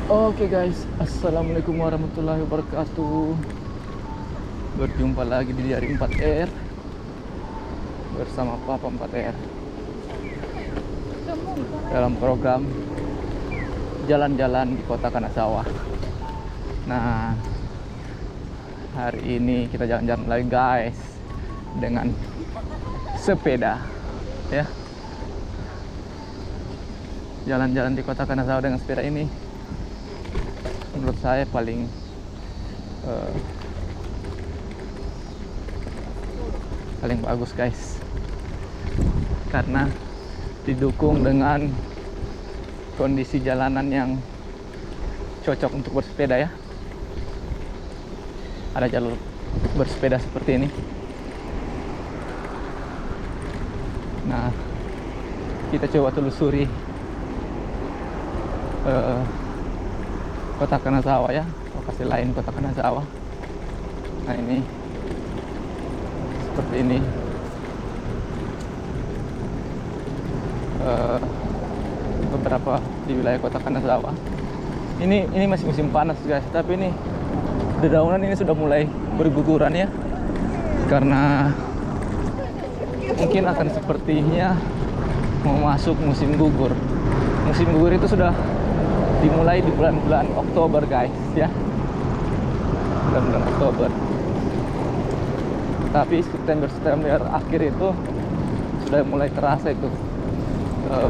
Oke guys, assalamualaikum warahmatullahi wabarakatuh. Berjumpa lagi di Diari 4R bersama Papa 4R dalam program jalan-jalan di Kota Kanazawa. Nah, hari ini kita jalan-jalan lagi guys dengan sepeda, ya. Jalan-jalan di Kota Kanazawa dengan sepeda ini menurut saya paling bagus guys, karena didukung dengan kondisi jalanan yang cocok untuk bersepeda, ya. Ada jalur bersepeda seperti ini. Nah, kita coba telusuri Kota Kanazawa, ya, lokasi lain Kota Kanazawa. Nah, ini seperti ini. Beberapa di wilayah Kota Kanazawa. Ini masih musim panas guys, tapi ini dedaunan ini sudah mulai berguguran, ya, karena mungkin akan sepertinya mau masuk musim gugur. Musim gugur itu sudah dimulai di bulan-bulan Oktober guys, ya, bulan-bulan Oktober. Tapi September akhir itu sudah mulai terasa itu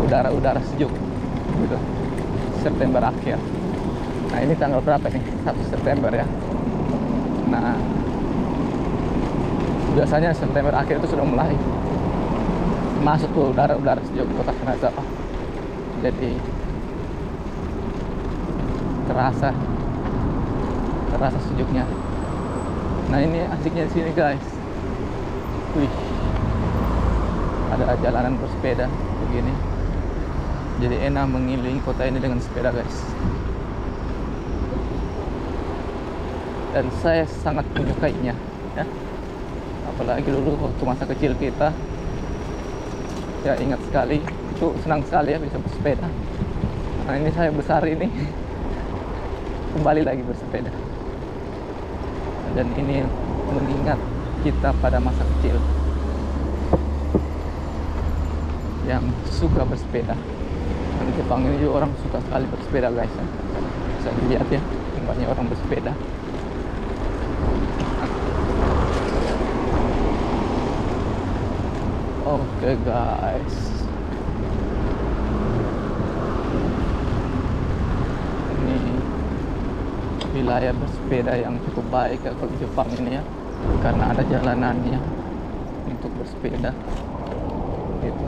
udara sejuk gitu, September akhir. Nah, ini tanggal berapa nih? 1 September, ya. Nah, biasanya September akhir itu sudah mulai masuk ke udara sejuk Kota Kanazawa. Jadi terasa sejuknya. Nah, ini asiknya di sini guys. Wih, ada jalanan bersepeda begini. Jadi enak mengelilingi kota ini dengan sepeda guys. Dan saya sangat menyukainya, ya. Apalagi dulu waktu masa kecil kita, ya, ingat sekali, itu senang sekali ya bisa bersepeda. Nah, ini saya besar ini kembali lagi bersepeda, dan ini mengingat kita pada masa kecil yang suka bersepeda. Di Jepang ini juga orang suka sekali bersepeda guys, ya. Bisa dilihat, ya, banyak orang bersepeda. Oke guys, ini wilayah bersepeda yang cukup baik ya kalau Jepang ini, ya, karena ada jalanannya untuk bersepeda gitu.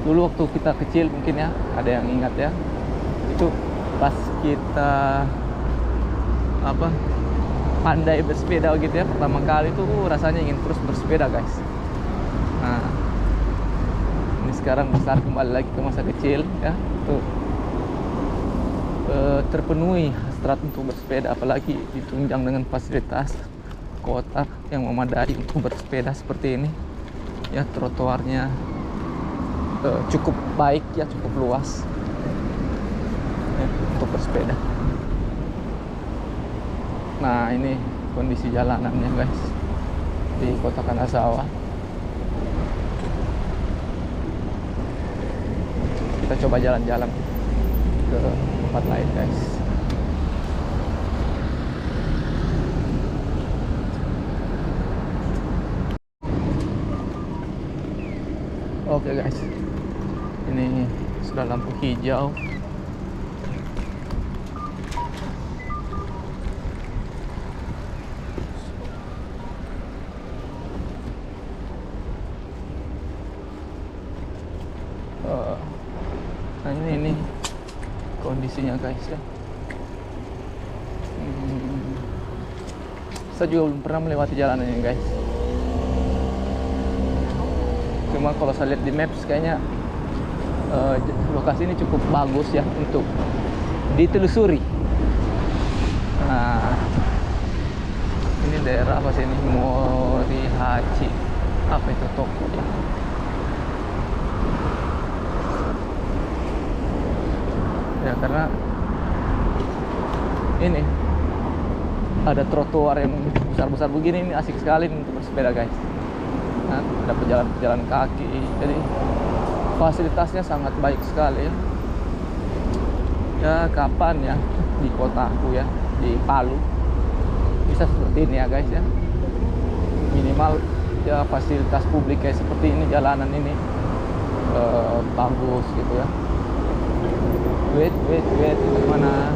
Dulu waktu kita kecil mungkin, ya, ada yang ingat, ya, itu pas kita pandai bersepeda gitu, ya, pertama kali tuh rasanya ingin terus bersepeda guys. Nah, ini sekarang besar kembali lagi ke masa kecil, ya, tuh terpenuhi hasrat untuk bersepeda, apalagi ditunjang dengan fasilitas kota yang memadai untuk bersepeda seperti ini, ya. Trotoarnya cukup baik, ya, cukup luas, ya, untuk bersepeda. Nah, ini kondisi jalanannya guys di Kota Kanazawa. Kita coba jalan-jalan ke tempat lain guys. Oke guys, ini sudah lampu hijau. Nah, ini kondisinya guys, ya. Saya juga belum pernah melewati jalan ini guys. Cuma kalau saya lihat di maps kayaknya lokasi ini cukup bagus, ya, untuk ditelusuri. Nah, ini daerah apa sih ini? Morihachi. Apa itu toko, ya? karena ini ada trotoar yang besar-besar begini, ini asik sekali untuk bersepeda guys. Nah, ada pejalan kaki, jadi fasilitasnya sangat baik sekali ya. Ya kapan ya di kotaku ya, di Palu bisa seperti ini ya guys ya, minimal ya fasilitas publik kayak seperti ini, jalanan ini bagus gitu ya. Wait mana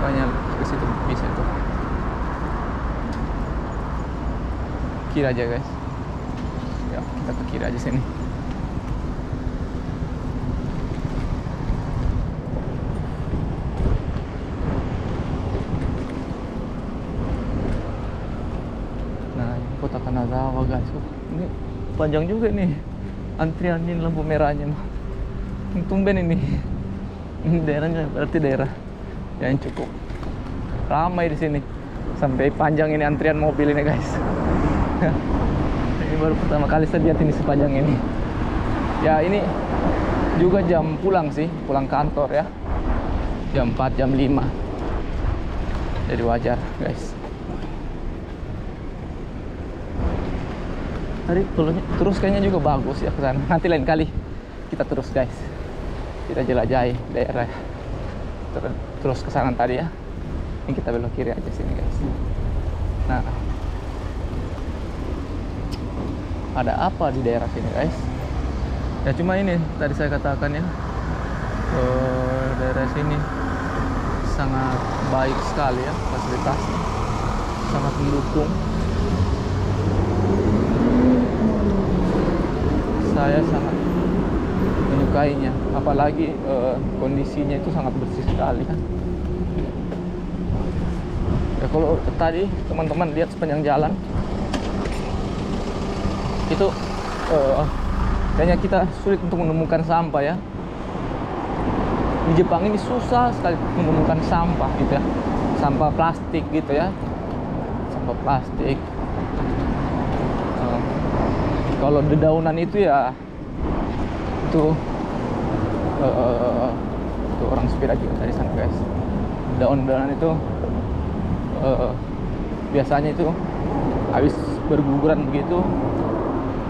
banyak ke situ bisa tuh, kiri aja guys ya, kita ke kiri aja sini. Nah, kota Kanazawa guys. Ini panjang juga nih antriannya, lampu merahnya mah. Tumben ini daerahnya, berarti daerah yang cukup ramai di sini. Sampai panjang ini antrian mobil ini guys. Ini baru pertama kali saya lihat ini sepanjang ini. Ya ini juga jam pulang sih, pulang kantor ya. Jam 4, jam 5. Jadi wajar guys. Tadi terus kayaknya juga bagus ya ke sana. Nanti lain kali kita terus guys. Kita jelajahi daerah. Terus ke sana tadi ya. Ini kita belok kiri aja sini guys. Nah, ada apa di daerah sini guys? Ya cuma ini tadi saya katakan ya, daerah sini sangat baik sekali ya, fasilitasnya sangat mendukung. Saya sangat menyukainya, apalagi kondisinya itu sangat bersih sekali kan. Ya kalau tadi teman-teman lihat sepanjang jalan itu kayaknya kita sulit untuk menemukan sampah ya. Di Jepang ini susah sekali menemukan sampah gitu ya, sampah plastik gitu ya, sampah plastik. Kalau dedaunan itu ya itu orang sepeda juga dari sana guys. Daun-daunan itu biasanya itu habis berguguran begitu,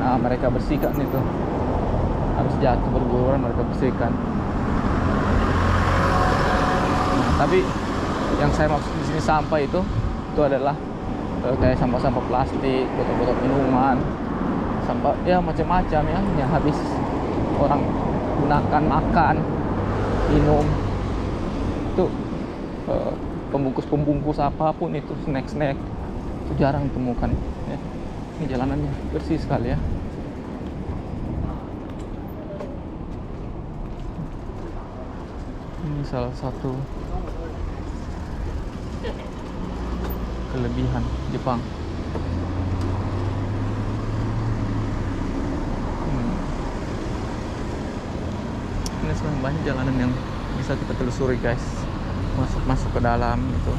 nah mereka bersihkan itu, habis jatuh berguguran mereka bersihkan. Nah, tapi yang saya maksud di sini sampah itu adalah kayak sampah-sampah plastik, botol-botol minuman, sampah ya macam-macam ya yang habis orang gunakan makan, minum itu, pembungkus apapun itu, snack itu jarang ditemukan ya. Ini jalanannya bersih sekali ya. Ini salah satu kelebihan Jepang. Ini sebenarnya banyak jalanan yang bisa kita telusuri guys, masuk ke dalam itu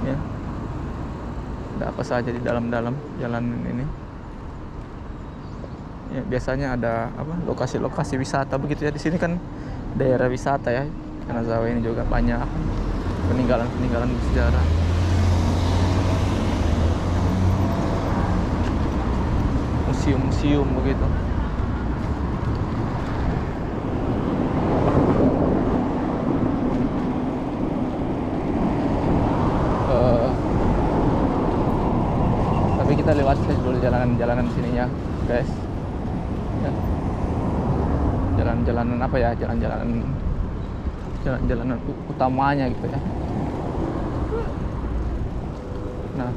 ya. Ada apa saja di dalam jalanan ini ya. Biasanya ada apa, lokasi-lokasi wisata begitu ya. Di sini kan daerah wisata ya, Kanazawa ini juga banyak peninggalan bersejarah. Museum-museum begitu. Tapi kita lewat dulu jalanan sininya guys ya. Jalan-jalanan apa ya, jalan-jalanan utamanya gitu ya. Nah,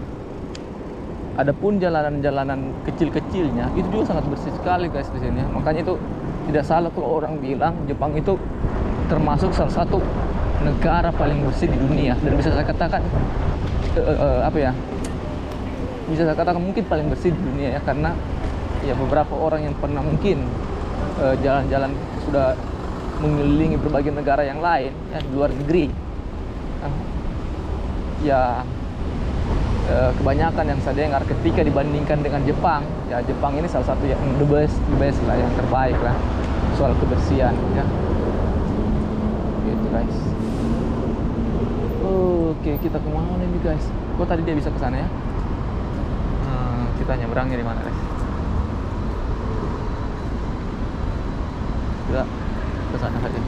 adapun jalanan-jalanan kecil-kecilnya itu juga sangat bersih sekali guys di sini. Makanya itu tidak salah kalau orang bilang Jepang itu termasuk salah satu negara paling bersih di dunia, dan bisa saya katakan apa ya? Bisa saya katakan mungkin paling bersih di dunia ya, karena ya beberapa orang yang pernah mungkin jalan-jalan sudah mengelilingi berbagai negara yang lain ya, di luar negeri ya, kebanyakan yang saya dengar ketika dibandingkan dengan Jepang, ya Jepang ini salah satu yang the best lah, yang terbaik lah soal kebersihan ya. Gitu guys. Oke, kita kemana nih guys? Kok tadi dia bisa ke sana ya? Kita nyebrangnya di mana guys? Kita ke sana saja.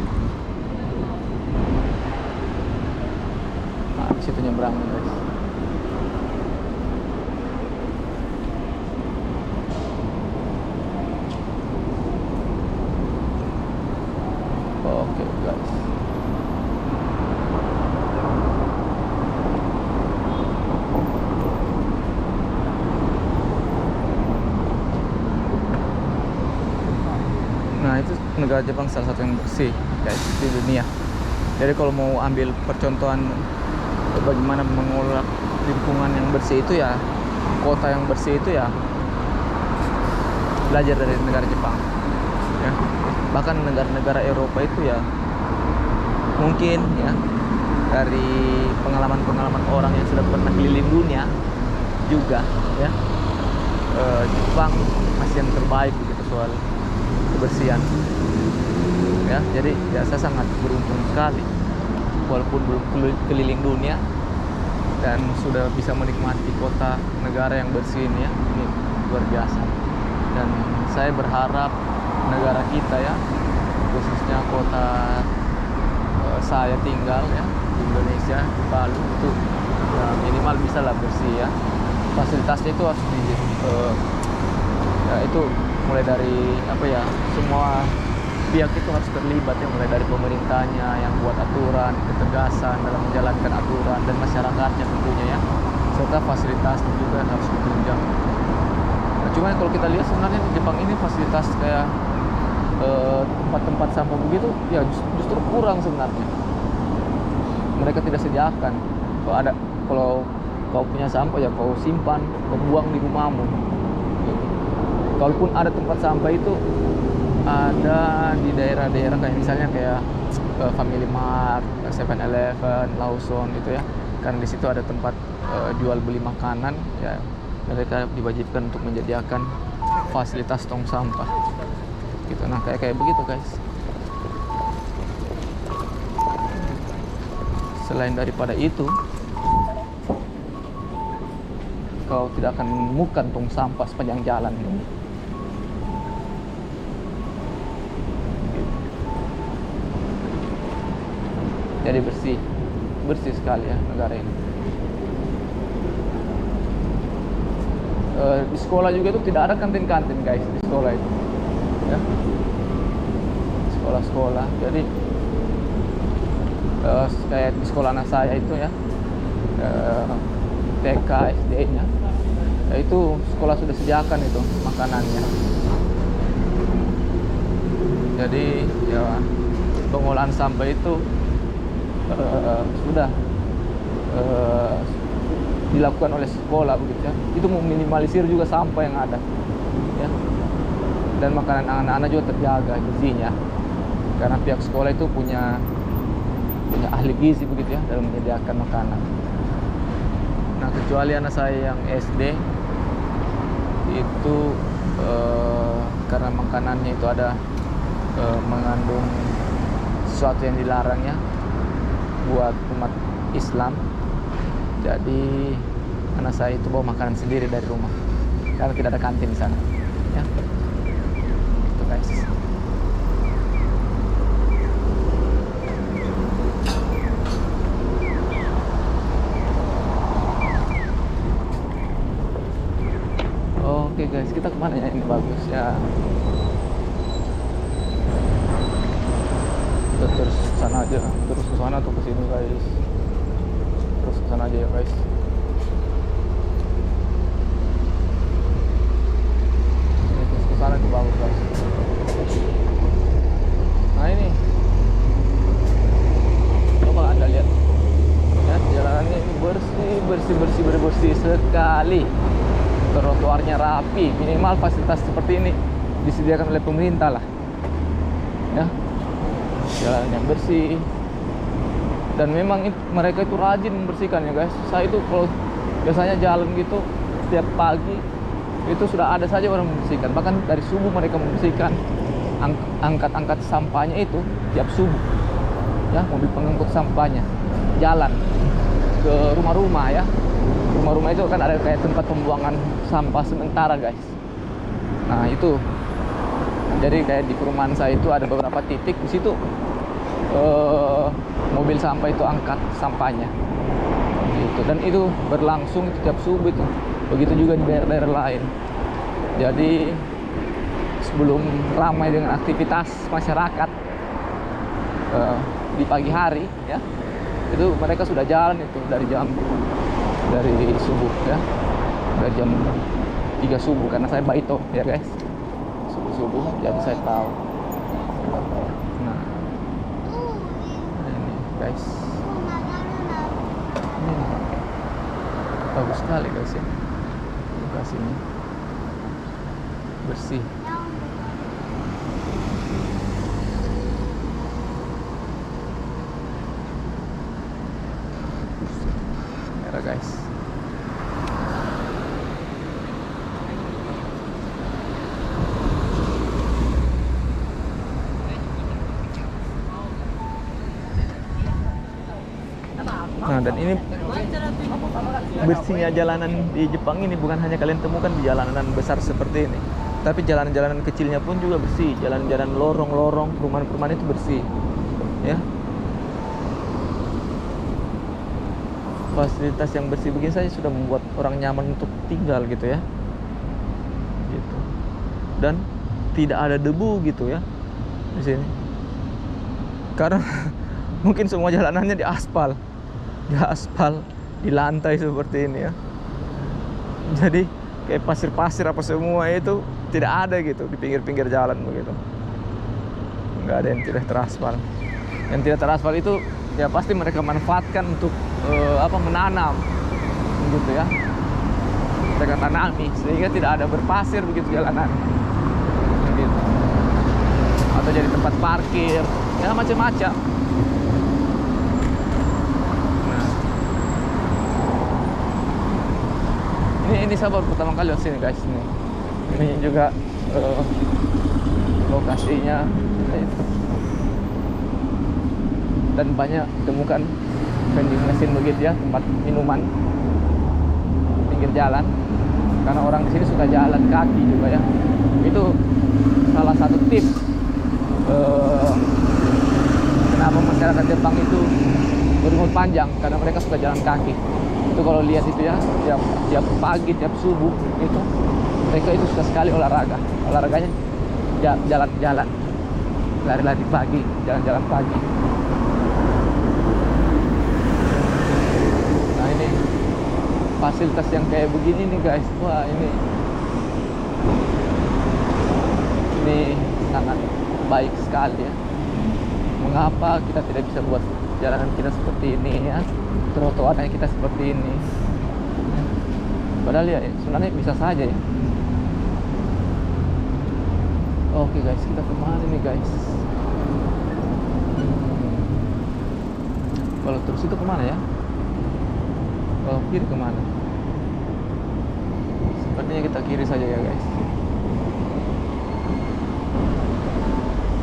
Nah, di situ nyebrangnya guys. Oke guys. Nah, itu negara Jepang salah satu yang bersih guys di dunia. Jadi kalau mau ambil percontohan bagaimana mengolah lingkungan yang bersih itu ya, kota yang bersih itu ya, belajar dari negara Jepang ya. Bahkan negara-negara Eropa itu ya, mungkin ya, dari pengalaman-pengalaman orang yang sudah pernah keliling dunia juga ya, Jepang masih yang terbaik begitu soal kebersihan ya. Jadi ya saya sangat beruntung sekali walaupun belum keliling dunia dan sudah bisa menikmati kota negara yang bersih ini ya. Ini luar biasa, dan saya berharap negara kita ya, khususnya kota saya tinggal ya di Indonesia, di Palu, itu ya, minimal bisa lah bersih ya. Fasilitasnya itu harus ya itu mulai dari apa ya, semua pihak itu harus terlibat ya, mulai dari pemerintahnya yang buat aturan, ketegasan dalam menjalankan aturan, dan masyarakatnya tentunya ya, serta fasilitasnya juga harus ditunjang. Nah, cuman kalau kita lihat sebenarnya di Jepang ini fasilitas kayak tempat-tempat sampah begitu ya justru kurang sebenarnya. Mereka tidak sediakan. Kalau kau punya sampah ya kau simpan, kau buang di rumahmu gitu. Kalaupun ada tempat sampah itu ada di daerah-daerah kayak misalnya kayak Family Mart, 7-Eleven, Lawson gitu ya. Karena di situ ada tempat jual beli makanan ya, mereka diwajibkan untuk menyediakan fasilitas tong sampah gitu. Nah, kayak begitu guys. Selain daripada itu, kau tidak akan menemukan tong sampah sepanjang jalan ini. Jadi bersih sekali ya negara ini. Di sekolah juga itu tidak ada kantin-kantin guys, di sekolah itu ya. Sekolah-sekolah, jadi kayak di sekolah anak saya itu ya, TK, SD-nya ya, itu sekolah sudah sediakan itu makanannya. Jadi ya pengolahan sampah itu sudah dilakukan oleh sekolah begitu ya. Itu meminimalisir juga sampah yang ada ya. Dan makanan anak-anak juga terjaga gizinya, karena pihak sekolah itu punya ahli gizi begitu ya dalam menyediakan makanan. Nah, kecuali anak saya yang SD itu karena makanannya itu ada mengandung sesuatu yang dilarang ya buat umat Islam. Jadi anak saya itu bawa makanan sendiri dari rumah karena tidak ada kantin di sana ya. Itu guys. Oke guys, kita kemana ya ini bagus ya? Terus ke sana aja, terus ke sana atau ke sini guys? Terus ke sana aja ya guys. Ini terus ke sana itu bagus guys. Nah ini, coba anda lihat ya, jalanannya ini bersih sekali. Trotoarnya rapi, minimal fasilitas seperti ini disediakan oleh pemerintah lah ya. Jalan yang bersih, dan memang mereka itu rajin membersihkan ya guys. Saya itu kalau biasanya jalan gitu setiap pagi itu sudah ada saja orang membersihkan, bahkan dari subuh mereka membersihkan, angkat sampahnya itu tiap subuh ya, mobil pengangkut sampahnya jalan ke rumah-rumah ya. Rumah-rumah itu kan ada kayak tempat pembuangan sampah sementara guys. Nah itu, jadi kayak di perumahan saya itu ada beberapa titik di situ mobil sampah itu angkat sampahnya gitu. Dan itu berlangsung itu tiap subuh itu. Begitu juga di daerah-daerah lain. Jadi sebelum ramai dengan aktivitas masyarakat di pagi hari ya, itu mereka sudah jalan itu dari subuh ya, dari jam 3 subuh, karena saya baito ya guys, subuh jadi saya tahu. Nah ini guys, ini bagus sekali guys ya, lokasinya bersih. Merah guys. Nah, dan ini bersihnya jalanan di Jepang ini bukan hanya kalian temukan di jalanan besar seperti ini, tapi jalanan-jalanan kecilnya pun juga bersih. Jalan-jalan lorong-lorong, perumahan-perumahan itu bersih ya. Fasilitas yang bersih begini saja sudah membuat orang nyaman untuk tinggal gitu ya, gitu. Dan tidak ada debu gitu ya di sini, karena mungkin semua jalanannya di aspal, di lantai seperti ini ya. Jadi kayak pasir-pasir apa semua itu tidak ada gitu di pinggir-pinggir jalan begitu. Nggak ada yang tidak teraspal. Yang tidak teraspal itu ya pasti mereka manfaatkan untuk menanam gitu ya. Mereka tanami sehingga tidak ada berpasir begitu jalanan gitu. Atau jadi tempat parkir ya, macam-macam. Ini saya baru pertama kali lihat sini guys. Ini juga lokasinya itu. Dan banyak ditemukan vending machine begitu ya, tempat minuman pinggir jalan, karena orang di sini suka jalan kaki juga ya. Itu salah satu tips kenapa masyarakat Jepang itu berumur panjang, karena mereka suka jalan kaki. Itu kalau lihat itu ya, tiap pagi, tiap subuh itu mereka itu suka sekali olahraganya jalan-jalan, lari-lari pagi, jalan-jalan pagi. Nah ini fasilitas yang kayak begini nih guys, wah ini sangat baik sekali ya. Mengapa kita tidak bisa buat jalanan kita seperti ini ya, trotoarnya kita seperti ini? Padahal ya sebenarnya bisa saja ya. Oke guys, kita kemana nih guys? Kalau terus itu kemana ya? Kalau kiri kemana? Sepertinya kita kiri saja ya guys.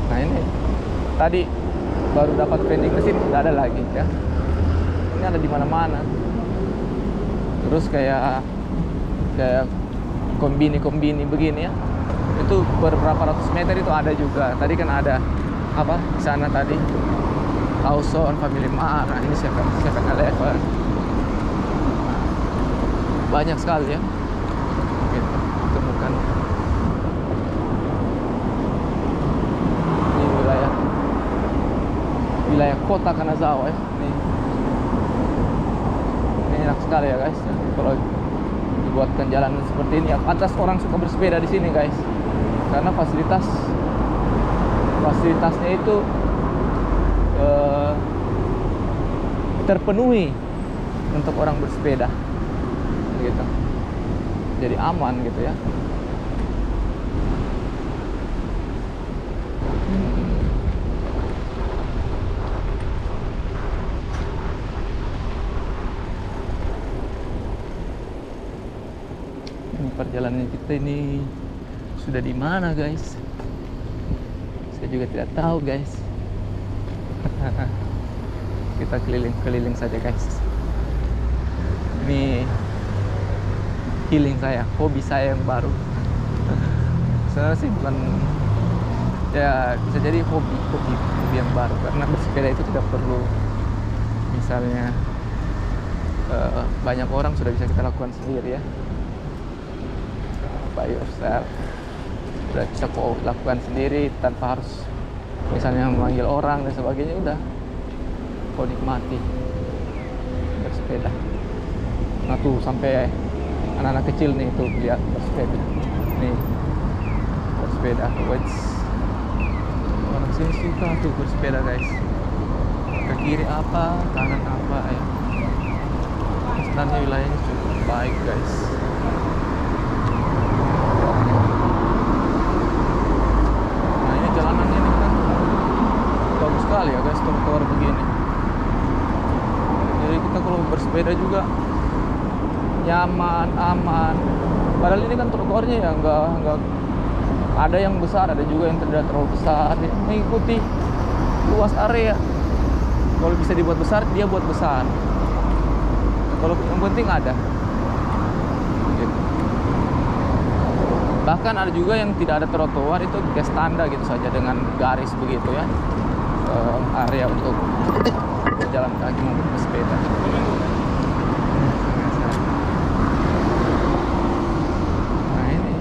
Nah ini tadi baru dapat vending machine, tidak ada lagi ya. Ini ada di mana-mana. Terus kayak kombini begini ya. Itu beberapa ratus meter itu ada juga. Tadi kan ada apa di sana tadi, Lawson, Family Mart. Nah, ini 7-Eleven. Banyak sekali ya. Gitu, temukan. Ini wilayah kota Kanazawa ya. Ini enak sekali ya guys. Kalau dibuatkan jalan seperti ini ya, pantas orang suka bersepeda di sini guys. Karena fasilitasnya itu terpenuhi untuk orang bersepeda gitu. Jadi aman gitu ya. Ini perjalanan kita ini sudah di mana, guys? Saya juga tidak tahu, guys. Kita keliling-keliling saja, guys. Ini healing saya, hobi saya yang baru. Sebenarnya sih bukan, ya bisa jadi hobi yang baru, karena bersepeda itu tidak perlu misalnya banyak orang, sudah bisa kita lakukan sendiri ya, by yourself. Sudah bisa kok lakukan sendiri tanpa harus misalnya memanggil orang dan sebagainya. Udah kau nikmati bersepeda. Nah tuh sampai anak-anak kecil nih tuh lihat bersepeda nih, bersepeda. Orang sini suka tuh bersepeda, guys. Ke kiri apa, kanan apa ya. Sebenarnya wilayahnya cukup baik, guys. Nah ini jalanannya ini kan bagus sekali ya, guys, trotoar begini. Jadi kita kalau bersepeda juga nyaman, aman. Padahal ini kan trotoarnya ya nggak ada yang besar, ada juga yang tidak terlalu besar, ya, mengikuti luas area. Kalau bisa dibuat besar, dia buat besar. Kalau yang penting ada. Gitu. Bahkan ada juga yang tidak ada trotoar, itu gas tanda gitu saja dengan garis begitu ya. Area untuk berjalan kaki maupun bersepeda. Nah ini.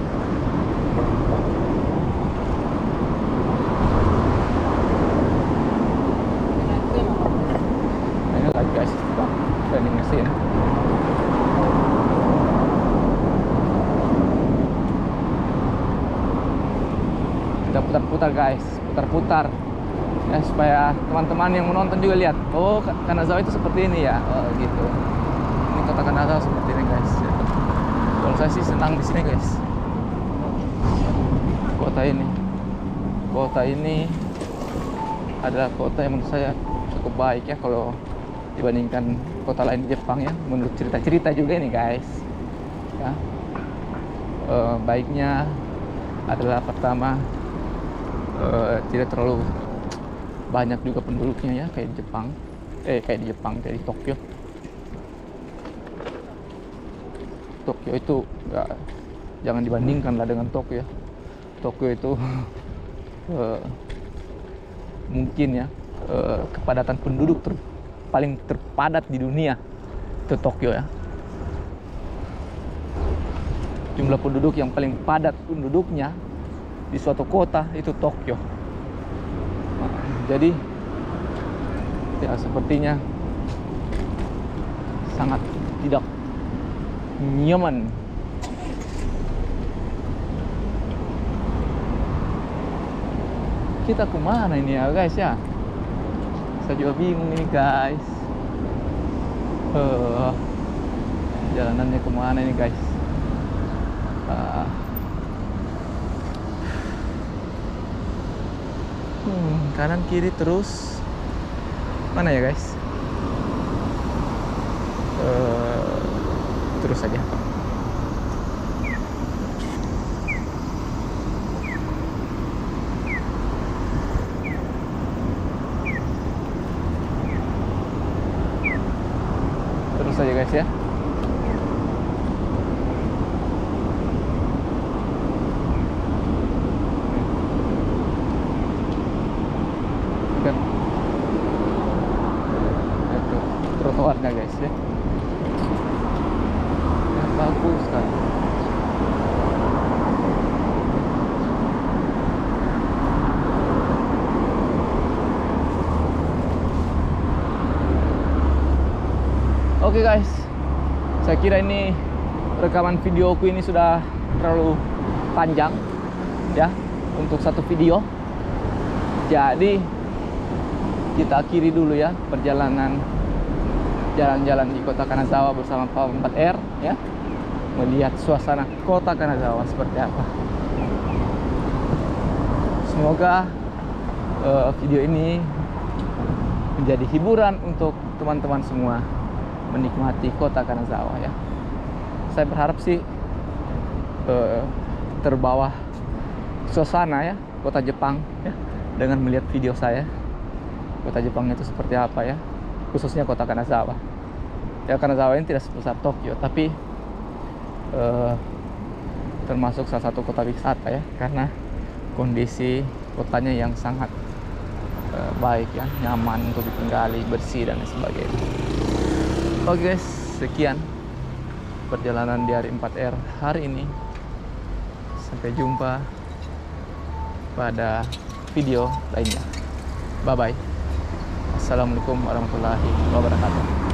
Ini lagi, guys, vending machine. Kita putar-putar, guys, putar-putar ya, supaya teman-teman yang menonton juga lihat, oh Kanazawa itu seperti ini ya, oh gitu. Ini kota Kanazawa seperti ini, guys ya. Kalau saya sih senang di sini, guys. Kota ini adalah kota yang menurut saya cukup baik ya kalau dibandingkan kota lain di Jepang ya, menurut cerita-cerita juga ini, guys ya. Baiknya adalah pertama, tidak terlalu banyak juga penduduknya ya, kayak di Jepang, kayak di Tokyo. Tokyo itu ya, jangan dibandingkan lah dengan Tokyo. Tokyo itu mungkin ya kepadatan penduduk paling terpadat di dunia itu Tokyo ya. Jumlah penduduk yang paling padat penduduknya di suatu kota itu Tokyo. Nah, jadi ya sepertinya sangat tidak nyaman. Kita kemana ini ya, guys ya? Saya juga bingung ini, guys. Jalanannya kemana ini, guys? Kanan kiri terus mana ya, guys? Terus saja. Terus saja, guys ya. Trotoarnya, guys ya. Bagus kan. Oke, guys, saya kira ini rekaman videoku ini sudah terlalu panjang ya untuk satu video. Jadi kita akhiri dulu ya perjalanan jalan-jalan di kota Kanazawa bersama Pawang 4R ya, melihat suasana kota Kanazawa seperti apa. Semoga video ini menjadi hiburan untuk teman-teman semua menikmati kota Kanazawa ya. Saya berharap sih terbawa suasana ya kota Jepang ya dengan melihat video saya. Kota Jepang itu seperti apa ya, khususnya kota Kanazawa. Ya, Kanazawa ini tidak sebesar Tokyo, tapi termasuk salah satu kota wisata ya, karena kondisi kotanya yang sangat baik ya, nyaman untuk ditinggali, bersih dan sebagainya. Oke guys, sekian perjalanan di hari 4R hari ini. Sampai jumpa pada video lainnya. Bye bye. Assalamualaikum warahmatullahi wabarakatuh.